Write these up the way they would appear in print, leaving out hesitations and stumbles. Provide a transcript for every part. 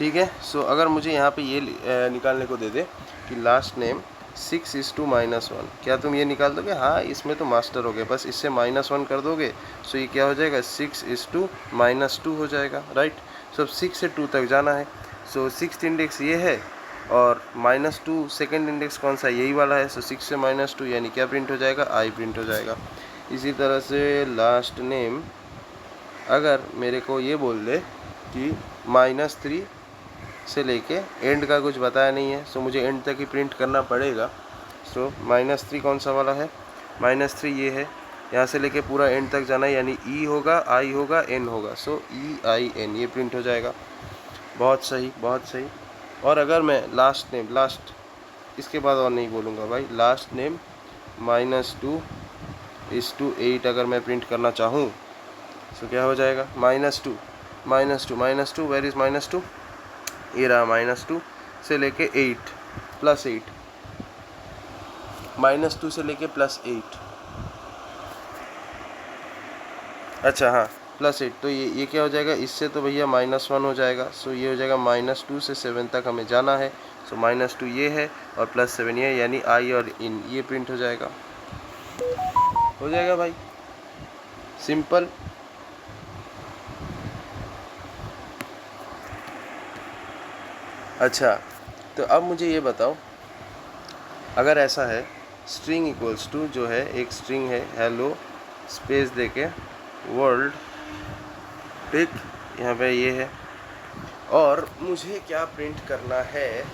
ठीक है। सो अगर मुझे यहाँ पे ये निकालने को दे दे कि लास्ट नेम 6:-1, क्या तुम ये निकाल दोगे? हाँ, इसमें तो मास्टर हो गए, बस इससे -1 कर दोगे। सो ये क्या हो जाएगा? 6:-2 हो जाएगा, राइट। सो 6 से 2 तक जाना है। सो 6th इंडेक्स ये है और -2 सेकेंड इंडेक्स कौन सा? यही वाला है। सो 6 से -2 यानी क्या प्रिंट हो जाएगा? I प्रिंट हो जाएगा। इसी तरह से लास्ट नेम अगर मेरे को ये बोल दे कि -3 से लेके एंड का कुछ बताया नहीं है, सो मुझे एंड तक ही प्रिंट करना पड़ेगा। सो -3 कौन सा वाला है? -3 ये है, यहाँ से लेके पूरा एंड तक जाना है, यानी E होगा, I होगा, N होगा। सो EIN ये प्रिंट हो जाएगा। बहुत सही, बहुत सही। और अगर मैं लास्ट नेम, लास्ट इसके बाद और नहीं बोलूँगा भाई, लास्ट नेम -2:8 अगर मैं प्रिंट करना चाहूँ तो क्या हो जाएगा? -2 वेयर इज़ -2? ये रहा -2 से लेके 8 +8, -2 से लेके +8, अच्छा हाँ +8। तो ये क्या हो जाएगा? इससे तो भैया -1 हो जाएगा। सो ये हो जाएगा -2 से 7 तक हमें जाना है। सो -2 ये है और +7 ये है, यानी I और IN ये प्रिंट हो जाएगा। हो जाएगा भाई, सिंपल। अच्छा, तो अब मुझे ये बताओ, अगर ऐसा है स्ट्रिंग इक्वल्स टू, जो है एक स्ट्रिंग है हेलो स्पेस देके वर्ल्ड, ठीक, यहाँ पे ये है, और मुझे क्या प्रिंट करना है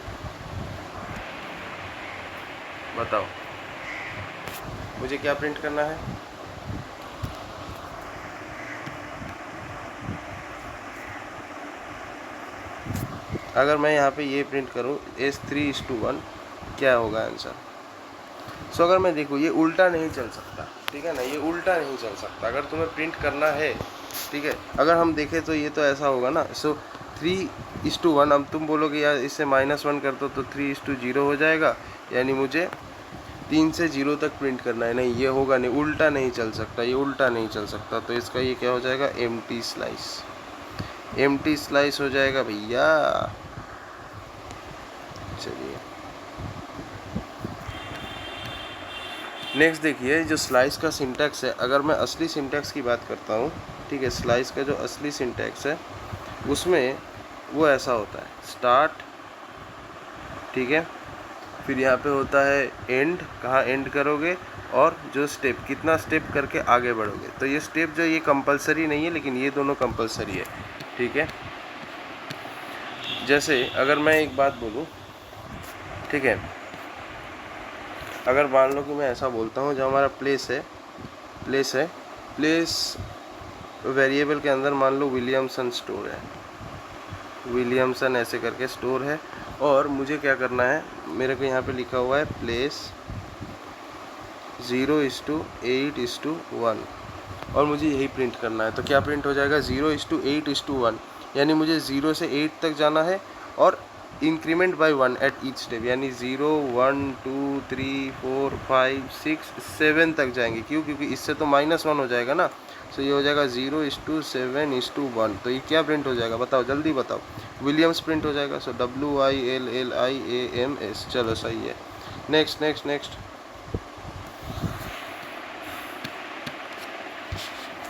बताओ? मुझे क्या प्रिंट करना है? अगर मैं यहाँ पे ये प्रिंट करूँ S3:1, क्या होगा आंसर? सो अगर मैं देखूँ, ये उल्टा नहीं चल सकता, ठीक है ना, ये उल्टा नहीं चल सकता। अगर तुम्हें प्रिंट करना है, ठीक है, अगर हम देखें तो ये तो ऐसा होगा ना। सो 3:1, अब तुम बोलोगे यार इससे -1 कर दो तो 3:0 हो जाएगा, यानी मुझे 3 से 0 तक प्रिंट करना है। नहीं, ये होगा नहीं, उल्टा नहीं चल सकता, ये उल्टा नहीं चल सकता। तो इसका ये क्या हो जाएगा? एम्प्टी स्लाइस हो जाएगा भैया। चलिए नेक्स्ट देखिए, जो स्लाइस का सिंटैक्स है, अगर मैं असली सिंटैक्स की बात करता हूँ, ठीक है, स्लाइस का जो असली सिंटैक्स है उसमें वो ऐसा होता है, स्टार्ट, ठीक है, फिर यहाँ पे होता है एंड, कहाँ एंड करोगे, और जो स्टेप, कितना स्टेप करके आगे बढ़ोगे। तो ये स्टेप जो ये कंपलसरी नहीं है, लेकिन ये दोनों कंपलसरी है, ठीक है। जैसे अगर मैं एक बात बोलूँ, ठीक है, अगर मान लो कि मैं ऐसा बोलता हूँ, जो हमारा प्लेस वेरिएबल के अंदर मान लो विलियमसन स्टोर है, विलियमसन ऐसे करके स्टोर है, और मुझे क्या करना है, मेरे को यहाँ पे लिखा हुआ है प्लेस 0:8:1, और मुझे यही प्रिंट करना है। तो क्या प्रिंट हो जाएगा? 0:8:1, यानी मुझे 0 से 8 तक जाना है और increment by 1 at each step, यानी 0, 1, 2, 3, 4, 5, 6, 7 तक जाएंगे। क्यों? क्योंकि इससे तो -1 हो जाएगा ना। सो ये हो जाएगा 0:7:1। तो ये क्या प्रिंट हो जाएगा? बताओ, जल्दी बताओ। विलियम्स प्रिंट हो जाएगा। सो WILLIAMS। चलो सही है। नेक्स्ट।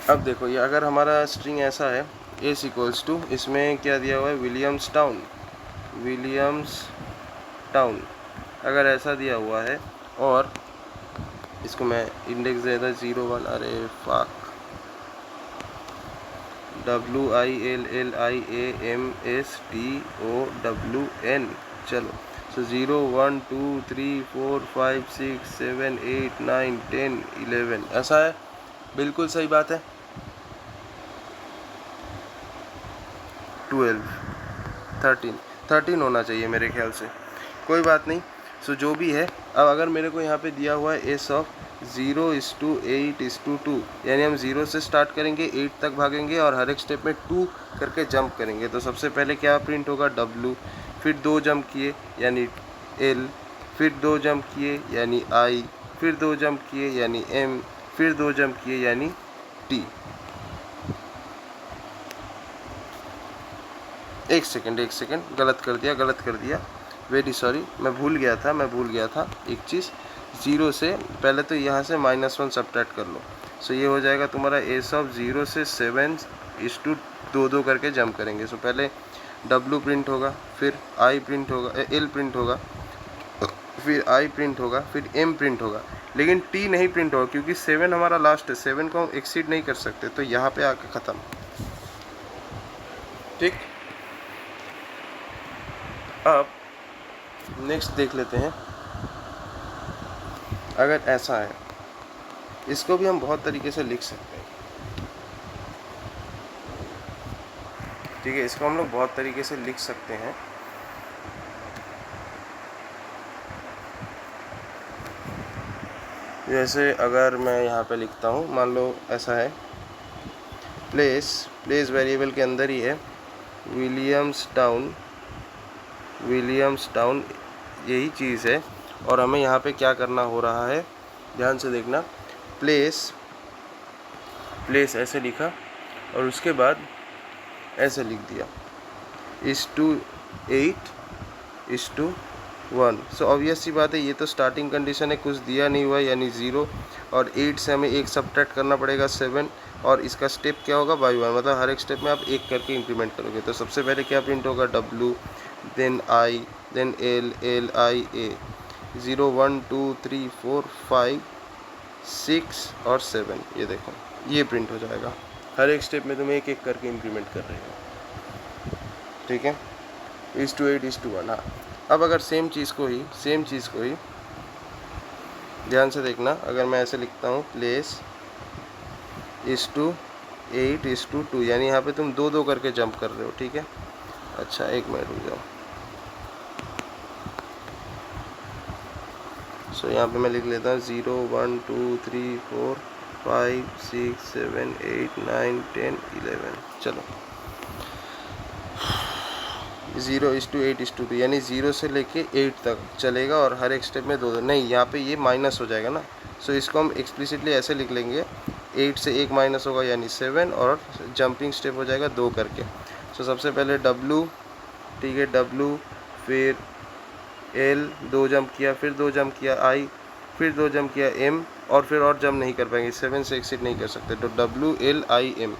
अब देखो, ये अगर हमारा स्ट्रिंग ऐसा है S=, इसमें क्या दिया हुआ है? विलियम्स टाउन, अगर ऐसा दिया हुआ है, और इसको मैं इंडेक्स दे देता 0, 1, अरे फक, WILLIAMSTOWN। चलो, सो 0, 1, 2, 3, 4, 5, 6, 7, 8, 9, 10, 11, ऐसा है। बिल्कुल सही बात है। 12, 13 होना चाहिए मेरे ख्याल से, कोई बात नहीं। सो जो भी है, अब अगर मेरे को यहाँ पे दिया हुआ है S ऑफ 0:8:2, यानी हम 0 से स्टार्ट करेंगे, 8 तक भागेंगे और हर एक स्टेप में 2 करके जंप करेंगे। तो सबसे पहले क्या प्रिंट होगा? W, फिर 2 जंप किए यानी L, फिर 2 जंप किए यानी I, फिर 2 जंप किए यानी M, फिर 2 जंप किए यानी T। एक सेकेंड, गलत कर दिया, वेरी सॉरी, मैं भूल गया था एक चीज़। 0 से पहले तो यहाँ से -1 सब्ट्रैक्ट कर लो। सो ये हो जाएगा तुम्हारा एस ऑफ 0 से 7:2 करके जंप करेंगे। सो पहले W प्रिंट होगा, फिर I प्रिंट होगा, L प्रिंट होगा, फिर I प्रिंट होगा, फिर M प्रिंट होगा, लेकिन T नहीं प्रिंट होगा क्योंकि 7 हमारा लास्ट है, 7 को हम एक्सीड नहीं कर सकते, तो यहाँ पे आके ख़त्म। ठीक, अब नेक्स्ट देख लेते हैं। अगर ऐसा है, इसको भी हम बहुत तरीके से लिख सकते हैं। ठीक है, इसको हम लोग बहुत तरीके से लिख सकते हैं। जैसे अगर मैं यहाँ पे लिखता हूँ, मान लो ऐसा है, प्लेस वेरिएबल के अंदर ही है, विलियम्स टाउन यही चीज़ है, और हमें यहाँ पे क्या करना हो रहा है, ध्यान से देखना। प्लेस ऐसे लिखा और उसके बाद ऐसे लिख दिया, (8:1). सो ऑब्वियस सी बात है, ये तो स्टार्टिंग कंडीशन है, कुछ दिया नहीं हुआ यानी 0, और 8 से हमें एक सब्ट्रैक्ट करना पड़ेगा 7, और इसका स्टेप क्या होगा, बाय 1, मतलब हर एक स्टेप में आप एक करके इंक्रीमेंट करोगे। तो सबसे पहले क्या प्रिंट होगा, W, then I, then L, I, A, 0, 1, 2, 3, 4, 5, 6 और 7, ये देखो ये प्रिंट हो जाएगा। हर एक स्टेप में तुम एक एक करके इंक्रीमेंट कर रहे हो। ठीक है, 8:1। हाँ, अब अगर सेम चीज़ को ही ध्यान से देखना, अगर मैं ऐसे लिखता हूँ, प्लेस (8:2), यानी यहाँ पे तुम 2 करके जंप कर रहे हो। ठीक है, अच्छा एक मिनट रुक जाओ। सो यहाँ पे मैं लिख लेता हूँ 0, 1, 2, 3, 4, 5, 6, 7, 8, 9, 10, 11। चलो 0:8:2, यानी 0 से लेके 8 तक चलेगा, और हर एक स्टेप में 2 नहीं, यहाँ पे ये माइनस हो जाएगा ना। सो इसको हम एक्सप्लिसिटली ऐसे लिख लेंगे, 8 से एक माइनस होगा यानी 7, और जंपिंग स्टेप हो जाएगा 2 करके। सो सबसे पहले W, ठीक है, W, फिर L 2 जंप किया, फिर 2 जंप किया, I, फिर 2 जंप किया, M, और फिर और जंप नहीं कर पाएंगे, 7 से एक्सिट नहीं कर सकते, तो WLIM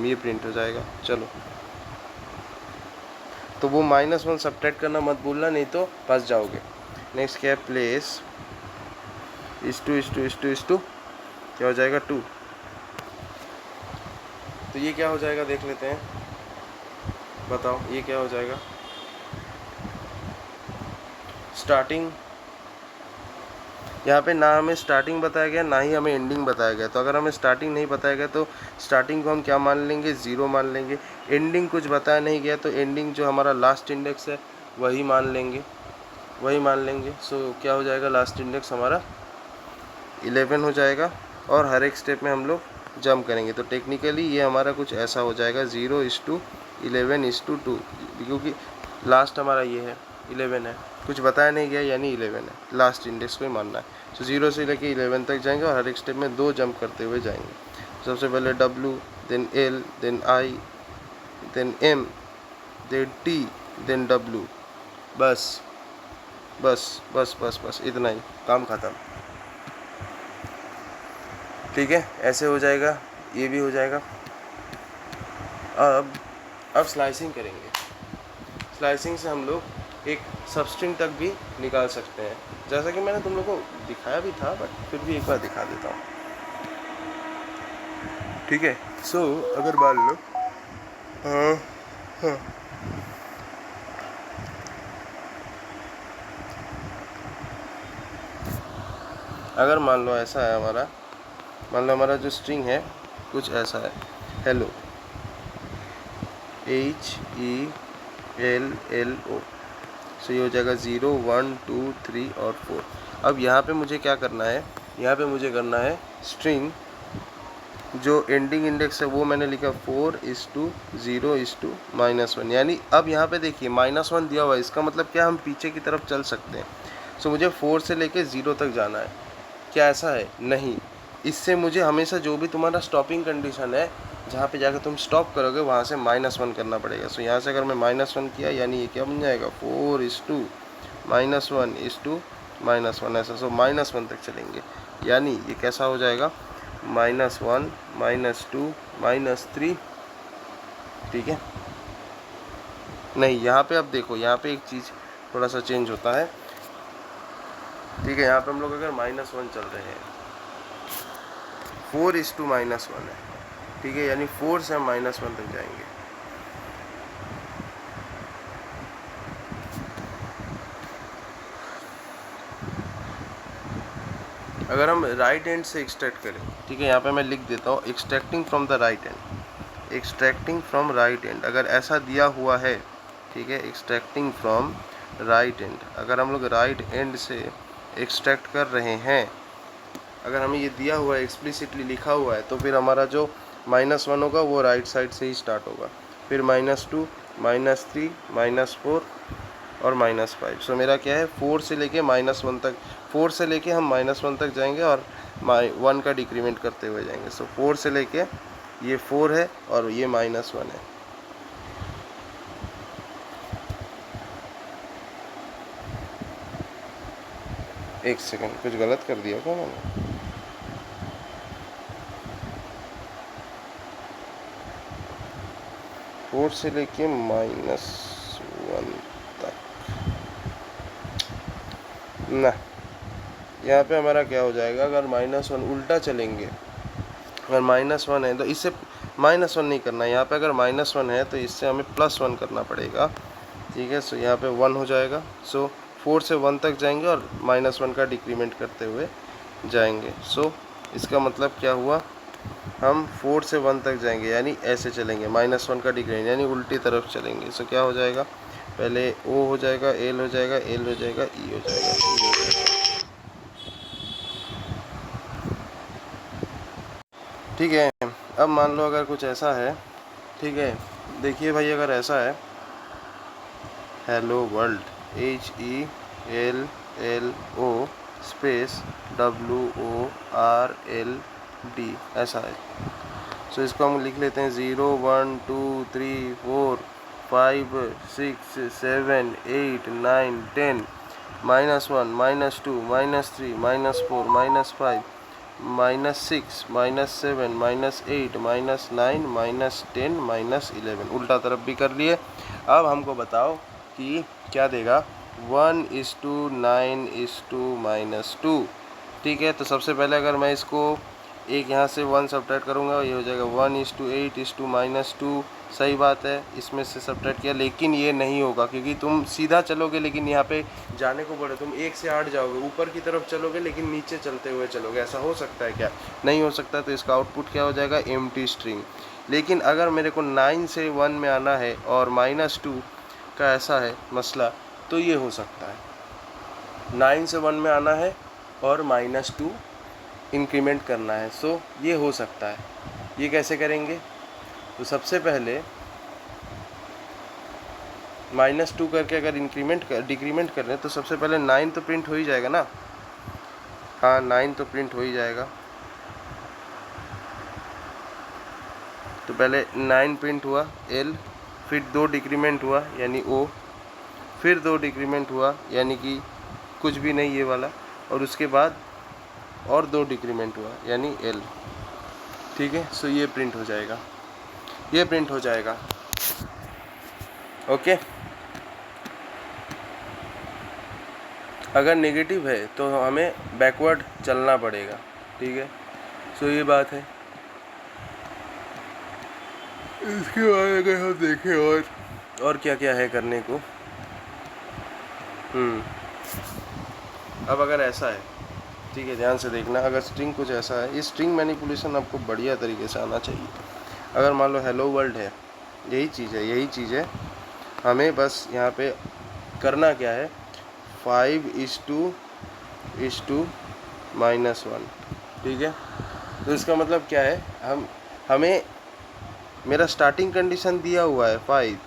ये प्रिंट हो जाएगा। चलो, तो वो -1 सब्ट्रैक्ट करना मत भूलना, नहीं तो फंस जाओगे। नेक्स्ट क्या है, प्लेस (2:2) क्या हो जाएगा, 2। तो ये क्या हो जाएगा देख लेते हैं, बताओ ये क्या हो जाएगा। स्टार्टिंग, यहाँ पे ना हमें स्टार्टिंग बताया गया, ना ही हमें एंडिंग बताया गया। तो अगर हमें स्टार्टिंग नहीं बताया गया तो स्टार्टिंग को हम क्या मान लेंगे, 0 मान लेंगे। एंडिंग कुछ बताया नहीं गया तो एंडिंग जो हमारा लास्ट इंडेक्स है वही मान लेंगे। सो क्या हो जाएगा, लास्ट इंडेक्स हमारा 11 हो जाएगा, और हर एक स्टेप में हम लोग जंप करेंगे। तो टेक्निकली ये हमारा कुछ ऐसा हो जाएगा, 0:11:2, क्योंकि लास्ट हमारा ये है 11 है, कुछ बताया नहीं गया यानी 11 है, लास्ट इंडेक्स को ही मानना है। तो 0 से लेके 11 तक जाएंगे, और हर एक स्टेप में 2 जंप करते हुए जाएंगे। सबसे पहले W, then L, then I, then M, then T, then W। बस इतना ही, काम ख़त्म। ठीक है, ऐसे हो जाएगा, ये भी हो जाएगा। अब स्लाइसिंग करेंगे। स्लाइसिंग से हम लोग एक सबस्ट्रिंग तक भी निकाल सकते हैं, जैसा कि मैंने तुम लोगों को दिखाया भी था, बट फिर भी एक बार दिखा देता हूँ। ठीक है, सो अगर मान लो अगर मान लो ऐसा है हमारा, मान लो हमारा जो स्ट्रिंग है कुछ ऐसा है, हेलो, HELLO। सो ये हो जाएगा 0, 1, 2, 3 और 4। अब यहाँ पे मुझे क्या करना है, यहाँ पे मुझे करना है स्ट्रिंग जो एंडिंग इंडेक्स है वो मैंने लिखा 4:0:-1, यानी अब यहाँ पे देखिए -1 दिया हुआ है, इसका मतलब क्या, हम पीछे की तरफ चल सकते हैं। सो मुझे 4 से लेके 0 तक जाना है। क्या ऐसा है? नहीं, इससे मुझे हमेशा जो भी तुम्हारा स्टॉपिंग कंडीशन है जहाँ पे जाकर तुम स्टॉप करोगे वहाँ से -1 करना पड़ेगा। सो यहाँ से अगर मैं -1 किया यानी ये क्या बन जाएगा 4:1 ऐसा। सो -1 तक चलेंगे, यानी ये कैसा हो जाएगा -1 -2 -3, ठीक है। नहीं, यहाँ पे अब देखो, यहाँ पे एक चीज़ थोड़ा सा चेंज होता है, ठीक है। यहाँ पे हम लोग अगर -1 चल रहे हैं, 4:-1 है, ठीक है, यानी 4 से हम -1 तक जाएंगे। अगर हम राइट हैंड से एक्सट्रैक्ट करें, ठीक है, यहाँ पे मैं लिख देता हूँ extracting from the right hand, extracting from right hand, अगर ऐसा दिया हुआ है, ठीक है, एक्सट्रैक्टिंग फ्रॉम राइट हैंड, अगर हम लोग राइट हैंड से एक्सट्रैक्ट कर रहे हैं, अगर हमें ये दिया हुआ है, एक्सप्लिसिटली लिखा हुआ है, तो फिर हमारा जो -1 होगा वो राइट साइड से ही स्टार्ट होगा, फिर -2 -3 -4 और -5। सो मेरा क्या है 4 से लेके -1 तक, 4 से लेके हम -1 तक जाएंगे और 1 का डिक्रीमेंट करते हुए जाएंगे। सो 4 से लेके ये 4 है और ये -1 है। एक सेकंड, कुछ गलत कर दिया क्या मैंने? फोर से लेके -1 तक ना, यहाँ पे हमारा क्या हो जाएगा, अगर -1 उल्टा चलेंगे, अगर -1 है तो इससे -1 नहीं करना है, यहाँ पे अगर -1 है तो इससे हमें +1 करना पड़ेगा, ठीक है। सो यहाँ पे 1 हो जाएगा। सो 4 से 1 तक जाएंगे और -1 का डिक्रीमेंट करते हुए जाएंगे। सो इसका मतलब क्या हुआ, हम 4 से 1 तक जाएंगे यानी ऐसे चलेंगे, -1 का डिक्रीमेंट यानी उल्टी तरफ चलेंगे। सो क्या हो जाएगा, पहले O हो जाएगा, L हो जाएगा, L हो जाएगा, E हो जाएगा, E हो जाएगा, ठीक है। अब मान लो अगर कुछ ऐसा है, ठीक है, देखिए भाई, अगर ऐसा है hello world, HELLO space WORLD ऐसा है। सो इसको हम लिख लेते हैं 0 1 2 3 4 5 6 7 8 9 10 -1 -2 -3 -4 -5 -6 -7 -8 -9 -10 -11, उल्टा तरफ भी कर लिए। अब हमको बताओ कि क्या देगा, 1:9:2, ठीक है। तो सबसे पहले अगर मैं इसको एक यहाँ से 1 सब्ट्रैक्ट करूँगा, ये हो जाएगा 1:8:2, सही बात है, इसमें से सब्ट्रैक्ट किया, लेकिन ये नहीं होगा क्योंकि तुम सीधा चलोगे, लेकिन यहाँ पे जाने को बोले तुम 1 से 8 जाओगे, ऊपर की तरफ चलोगे लेकिन नीचे चलते हुए चलोगे, ऐसा हो सकता है क्या? नहीं हो सकता। तो इसका आउटपुट क्या हो जाएगा, एम्प्टी स्ट्रिंग। लेकिन अगर मेरे को 9 से 1 में आना है और -2 का ऐसा है मसला, तो ये हो सकता है, 9 से 1 में आना है और -2 इंक्रीमेंट करना है। सो ये हो सकता है। ये कैसे करेंगे, तो सबसे पहले -2 करके अगर डिक्रीमेंट कर रहे हैं तो सबसे पहले 9 तो प्रिंट हो ही जाएगा ना, हाँ 9 तो प्रिंट हो ही जाएगा। तो पहले 9 प्रिंट हुआ L, फिर 2 डिक्रीमेंट हुआ यानी O, फिर 2 डिक्रीमेंट हुआ यानी कि कुछ भी नहीं ये वाला, और उसके बाद और 2 डिक्रीमेंट हुआ यानी L, ठीक है। सो ये प्रिंट हो जाएगा, ये प्रिंट हो जाएगा, ओके। अगर नेगेटिव है तो हमें बैकवर्ड चलना पड़ेगा, ठीक है। सो ये बात है। इसके बाद अगर हम देखें और क्या क्या है करने को, अब अगर ऐसा है, ठीक है, ध्यान से देखना, अगर स्ट्रिंग कुछ ऐसा है, ये स्ट्रिंग मैनिपुलेशन आपको बढ़िया तरीके से आना चाहिए। अगर मान लो हेलो वर्ल्ड है, यही चीज़ है, हमें बस यहाँ पे करना क्या है, 5:1, ठीक है। तो इसका मतलब क्या है, हमें मेरा स्टार्टिंग कंडीशन दिया हुआ है 5,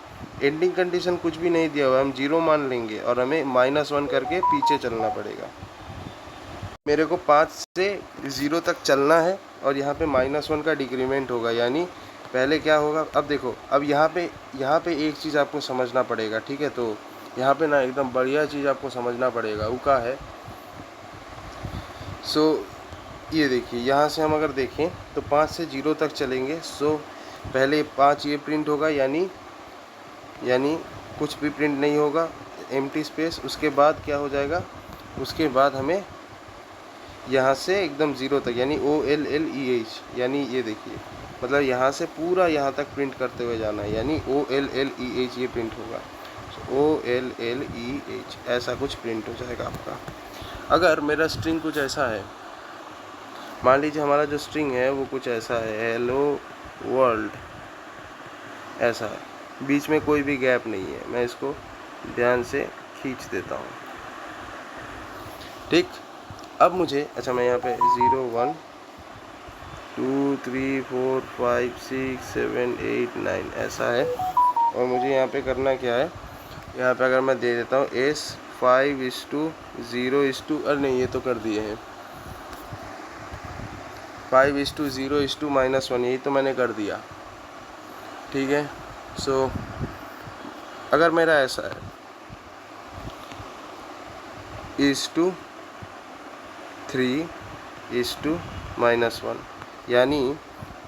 एंडिंग कंडीशन कुछ भी नहीं दिया हुआ है, हम 0 मान लेंगे और हमें -1 करके पीछे चलना पड़ेगा। मेरे को 5 से 0 तक चलना है और यहाँ पे -1 का डिक्रीमेंट होगा, यानी पहले क्या होगा, अब देखो, अब यहाँ पे एक चीज़ आपको समझना पड़ेगा, ठीक है। तो यहाँ पे ना एकदम बढ़िया चीज़ आपको समझना पड़ेगा, वो क्या है। सो ये देखिए, यहाँ से हम अगर देखें तो 5 से 0 तक चलेंगे। सो पहले 5 ये प्रिंट होगा, यानी कुछ भी प्रिंट नहीं होगा, एम्प्टी स्पेस। उसके बाद क्या हो जाएगा, उसके बाद हमें यहाँ से एकदम 0 तक, यानी OLLEH, यानी ये देखिए, मतलब यहाँ से पूरा यहाँ तक प्रिंट करते हुए जाना है, यानी OLLEH ये प्रिंट होगा। OLLEH ऐसा कुछ प्रिंट हो जाएगा आपका। अगर मेरा स्ट्रिंग कुछ ऐसा है, मान लीजिए हमारा जो स्ट्रिंग है वो कुछ ऐसा है, हेलो वर्ल्ड, ऐसा है, बीच में कोई भी गैप नहीं है। मैं इसको ध्यान से खींच देता हूँ, ठीक। अब मुझे, अच्छा, मैं यहाँ पे 0 1 2 3 4 5 6 7 8 9 ऐसा है। और मुझे यहाँ पे करना क्या है, यहाँ पे अगर मैं दे देता हूँ S 5:0:2, अरे नहीं, ये तो कर दिए हैं, 5:0:1, यही तो मैंने कर दिया, ठीक है। सो अगर मेरा ऐसा है (3:1), यानी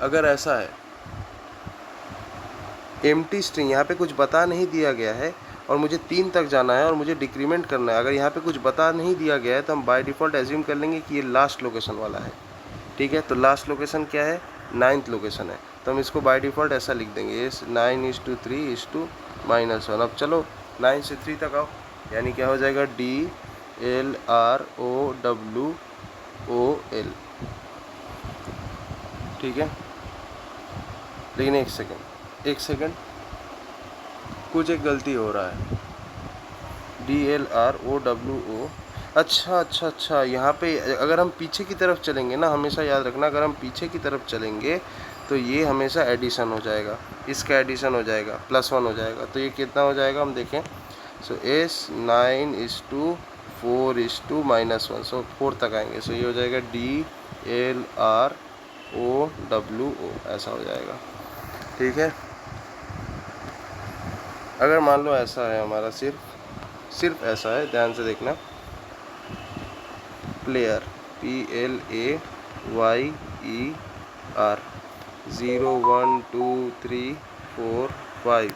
अगर ऐसा है एम्प्टी स्ट्रिंग, यहाँ पे कुछ बता नहीं दिया गया है और मुझे 3 तक जाना है और मुझे डिक्रीमेंट करना है। अगर यहाँ पे कुछ बता नहीं दिया गया है तो हम बाय डिफ़ॉल्ट एज्यूम कर लेंगे कि ये लास्ट लोकेशन वाला है, ठीक है। तो लास्ट लोकेशन क्या है, 9th लोकेशन है, तो हम इसको बाय डिफ़ॉल्ट ऐसा लिख देंगे, 9:3:1। अब चलो 9 से 3 तक आओ, यानी क्या हो जाएगा, DLROWOL, ठीक है। लेकिन एक सेकंड, कुछ एक गलती हो रहा है, DLROWO, अच्छा, यहाँ पे अगर हम पीछे की तरफ चलेंगे ना, हमेशा याद रखना, अगर हम पीछे की तरफ चलेंगे तो ये हमेशा एडिशन हो जाएगा, इसका एडिशन हो जाएगा, +1 हो जाएगा। तो ये कितना हो जाएगा, हम देखें। सो S 9:4:1, सो 4 तक आएंगे। सो ये हो जाएगा DLROWO, ऐसा हो जाएगा, ठीक है। अगर मान लो ऐसा है हमारा, सिर्फ ऐसा है, ध्यान से देखना, प्लेयर PLAYER 0 1 2 3 4 5,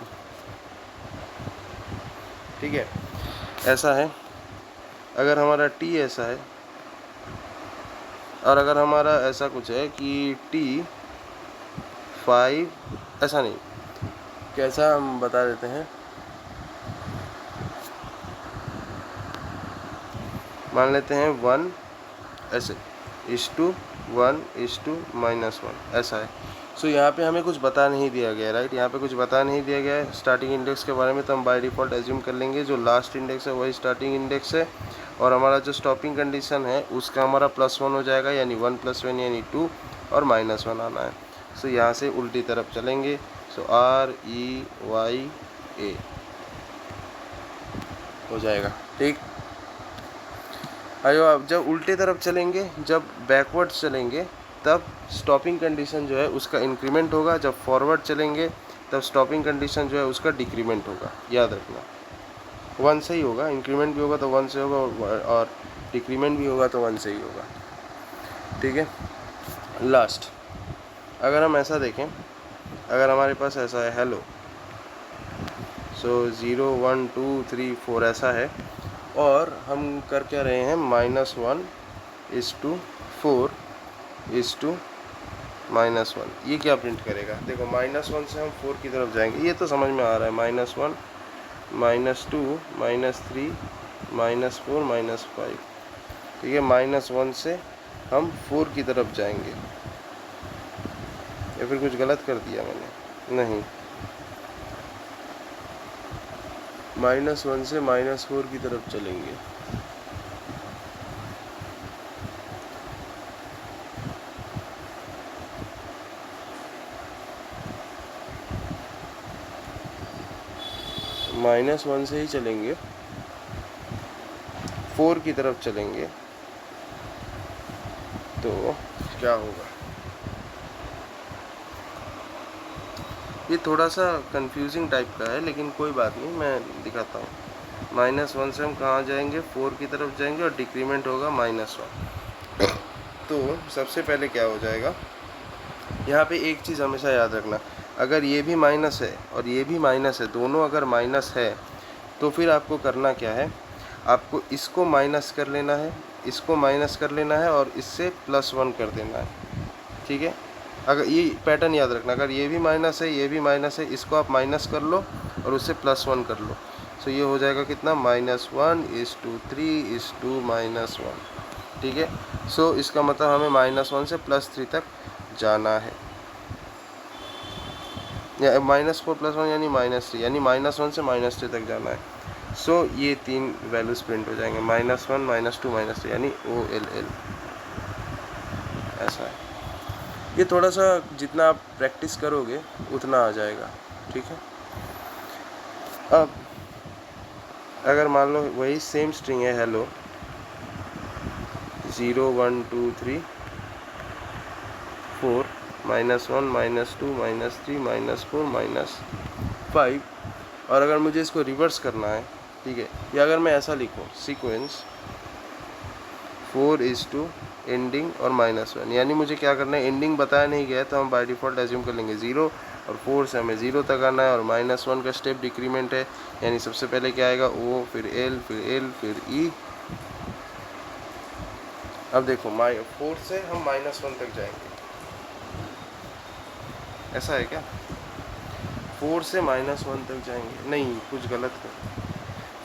ठीक है, ऐसा है। अगर हमारा T ऐसा है, और अगर हमारा ऐसा कुछ है कि T5, ऐसा नहीं, कैसा हम बता देते हैं, मान लेते हैं 1 ऐसे (1:1) ऐसा है। सो यहाँ पे हमें कुछ बता नहीं दिया गया, राइट, यहाँ पे कुछ बता नहीं दिया गया है स्टार्टिंग इंडेक्स के बारे में, तो हम बाय डिफ़ॉल्ट एज्यूम कर लेंगे जो लास्ट इंडेक्स है वही स्टार्टिंग इंडेक्स है, और हमारा जो स्टॉपिंग कंडीशन है उसका हमारा +1 हो जाएगा, यानी 1 + 1 यानी 2, और -1 आना है। सो यहाँ से उल्टी तरफ चलेंगे, सो REYA हो जाएगा, ठीक। अयो, अब जब उल्टे तरफ चलेंगे, जब बैकवर्ड चलेंगे, तब स्टॉपिंग कंडीशन जो है उसका इंक्रीमेंट होगा, जब फॉरवर्ड चलेंगे तब स्टॉपिंग कंडीशन जो है उसका डिक्रीमेंट होगा, याद रखना। 1 से ही होगा, इंक्रीमेंट भी होगा तो 1 से होगा, और डिक्रीमेंट भी होगा तो 1 से ही होगा, ठीक है। लास्ट, अगर हम ऐसा देखें, अगर हमारे पास ऐसा है हेलो, सो 0 1 2 3 4 ऐसा है, और हम कर क्या रहे हैं, (1:4:1) ये क्या प्रिंट करेगा, देखो, -1 से हम 4 की तरफ जाएंगे, ये तो समझ में आ रहा है, -1 -2 -3 -4 -5, ठीक है। -1 से हम 4 की तरफ जाएंगे, या फिर कुछ गलत कर दिया मैंने, नहीं, -1 से -4 की तरफ चलेंगे, -1 से ही चलेंगे, 4 की तरफ चलेंगे, तो क्या होगा, ये थोड़ा सा कंफ्यूजिंग टाइप का है, लेकिन कोई बात नहीं, मैं दिखाता हूँ। -1 से हम कहाँ जाएंगे, 4 की तरफ जाएंगे और डिक्रीमेंट होगा -1। तो सबसे पहले क्या हो जाएगा, यहाँ पे एक चीज़ हमेशा याद रखना, अगर ये भी माइनस है और ये भी माइनस है, दोनों अगर माइनस है, तो फिर आपको करना क्या है, आपको इसको माइनस कर लेना है, इसको माइनस कर लेना है और इससे +1 कर देना है। ठीक है, अगर ये पैटर्न याद रखना, अगर ये भी माइनस है, ये भी माइनस है, इसको आप माइनस कर लो और उससे +1 कर लो। तो ये हो जाएगा कितना, -1:3:1। ठीक है, सो इसका मतलब हमें -1 से +3 तक जाना है, या -4 +1 यानी -3, यानी -1 से -3 तक जाना है। सो ये 3 वैल्यूज प्रिंट हो जाएंगे, -1 -2 -3, यानी OLL। ऐसा है, ये थोड़ा सा जितना आप प्रैक्टिस करोगे उतना आ जाएगा। ठीक है, अब अगर मान लो वही सेम स्ट्रिंग है, हेलो 0 1 2 3 4 -1 -2 -3 -4 -5, और अगर मुझे इसको रिवर्स करना है, ठीक है, या अगर मैं ऐसा लिखूँ सीक्वेंस 4 एंडिंग और -1, यानी मुझे क्या करना है, एंडिंग बताया नहीं गया है तो हम बाय डिफ़ॉल्ट एज्यूम कर लेंगे 0, और 4 से हमें 0 तक आना है, और -1 का स्टेप डिक्रीमेंट है, यानी सबसे पहले क्या आएगा, O, फिर L, फिर L, फिर E। अब देखो 4 से हम -1 तक जाएंगे, ऐसा है क्या, 4 से -1 तक जाएंगे, नहीं कुछ गलत कर,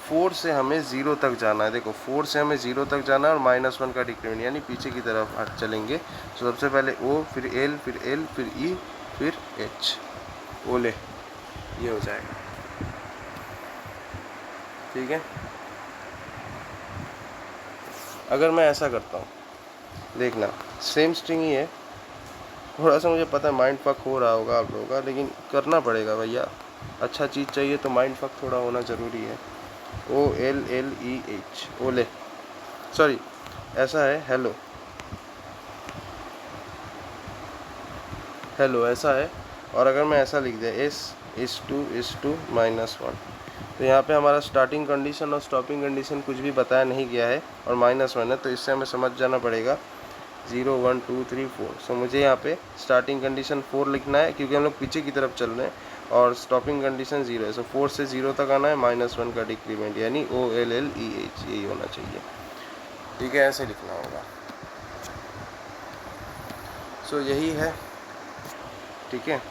4 से हमें 0 तक जाना है। देखो 4 से हमें 0 तक जाना है और -1 का डिक्रीमेंट, यानी पीछे की तरफ हट चलेंगे। तो सबसे पहले O, फिर L, फिर L, फिर E, फिर H, ओले, ये हो जाएगा। ठीक है, अगर मैं ऐसा करता हूँ, देखना सेम स्ट्रिंग ही है, थोड़ा सा मुझे पता है माइंड फक हो रहा होगा आप लोगों का, लेकिन करना पड़ेगा भैया, अच्छा चीज़ चाहिए तो माइंड फक थोड़ा होना ज़रूरी है। OLLEH, ओले, सॉरी ऐसा है, हेलो हेलो ऐसा है, और अगर मैं ऐसा लिख दिया S:2 -1, तो यहाँ पे हमारा स्टार्टिंग कंडीशन और स्टॉपिंग कंडीशन कुछ भी बताया नहीं गया है, और -1 है, तो इससे हमें समझ जाना पड़ेगा 0 1 2 3 4। सो मुझे यहाँ पे स्टार्टिंग कंडीशन 4 लिखना है, क्योंकि हम लोग पीछे की तरफ चल रहे हैं, और स्टॉपिंग कंडीशन 0 है, सो 4 से 0 तक आना है, -1 का डिक्रीमेंट, यानी OLLEH, यही होना चाहिए। ठीक है, ऐसे लिखना होगा। सो यही है, ठीक है।